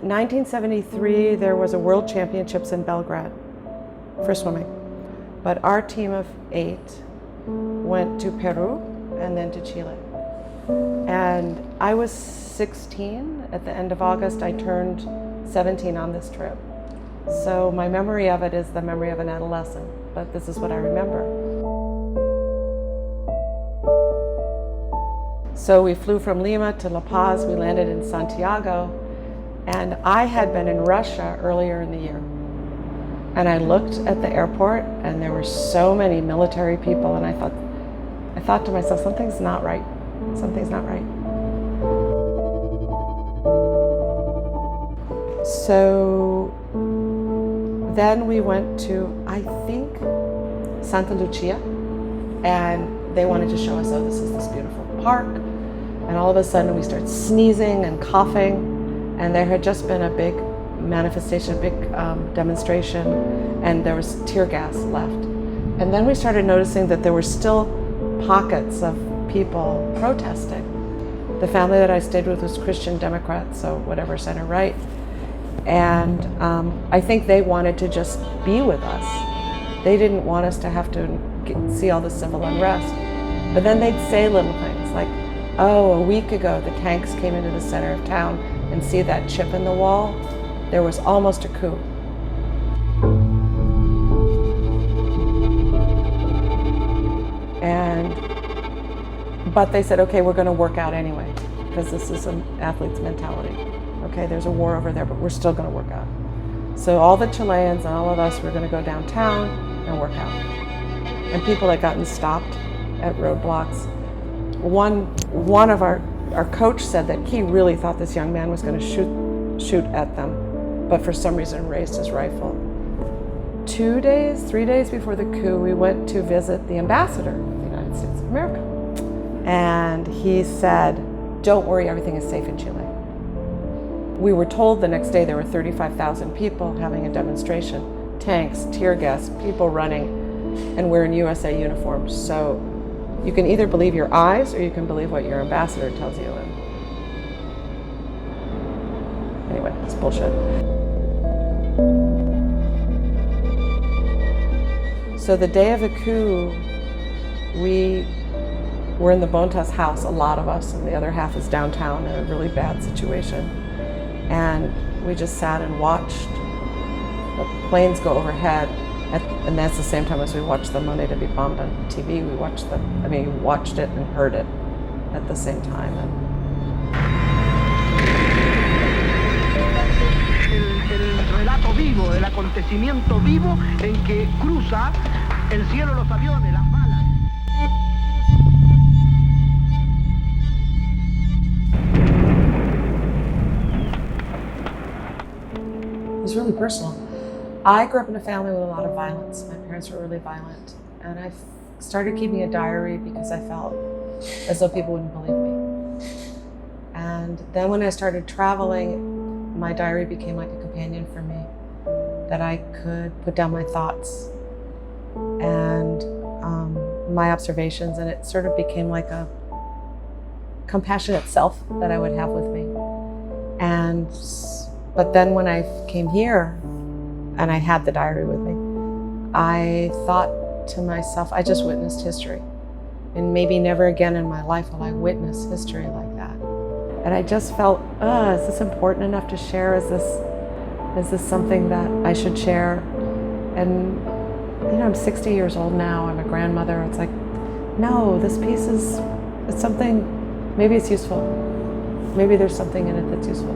1973, there was a World Championships in Belgrade for swimming. But our team of 8 went to Peru and then to Chile. And I was 16 at the end of August. I turned 17 on this trip. So my memory of it is the memory of an adolescent, but this is what I remember. So we flew from Lima to La Paz. We landed in Santiago, and I had been in Russia earlier in the year. And I looked at the airport, and there were so many military people, and I thought to myself, something's not right. Something's not right. So then we went to, I think, Santa Lucia, and they wanted to show us, oh, this is this beautiful park. And all of a sudden we start sneezing and coughing, and there had just been a big manifestation, a big demonstration, and there was tear gas left. And then we started noticing that there were still pockets of people protesting. The family that I stayed with was Christian Democrat, so whatever, center right. And I think they wanted to just be with us. They didn't want us to have to see all the civil unrest. But then they'd say little things like, oh, a week ago the tanks came into the center of town, and see that chip in the wall? There was almost a coup. But they said, okay, we're going to work out anyway, because this is an athlete's mentality. Okay, there's a war over there, but we're still going to work out. So all the Chileans and all of us were going to go downtown and work out. And people had gotten stopped at roadblocks. One of our coach said that he really thought this young man was going to shoot at them, but for some reason raised his rifle. 3 days before the coup, we went to visit the ambassador of the United States of America. And he said, don't worry, everything is safe in Chile. We were told the next day there were 35,000 people having a demonstration, tanks, tear gas, people running, and we're in USA uniforms. So you can either believe your eyes or you can believe what your ambassador tells you. And anyway, it's bullshit. So the day of the coup, we were in the Bontas house, a lot of us, and the other half is downtown in a really bad situation. And we just sat and watched the planes go overhead. And that's the same time as we watched the Monday to be bombed on TV. We watched it and heard it at the same time. El relato vivo, el acontecimiento vivo en que cruza el cielo los aviones, las balas. It's really personal. I grew up in a family with a lot of violence. My parents were really violent. And I started keeping a diary because I felt as though people wouldn't believe me. And then when I started traveling, my diary became like a companion for me, that I could put down my thoughts and my observations, and it sort of became like a compassionate self that I would have with me. But then when I came here, and I had the diary with me, I thought to myself, I just witnessed history. And maybe never again in my life will I witness history like that. And I just felt, is this important enough to share? Is this something that I should share? And I'm 60 years old now, I'm a grandmother. It's like, no, this piece it's something, maybe it's useful. Maybe there's something in it that's useful.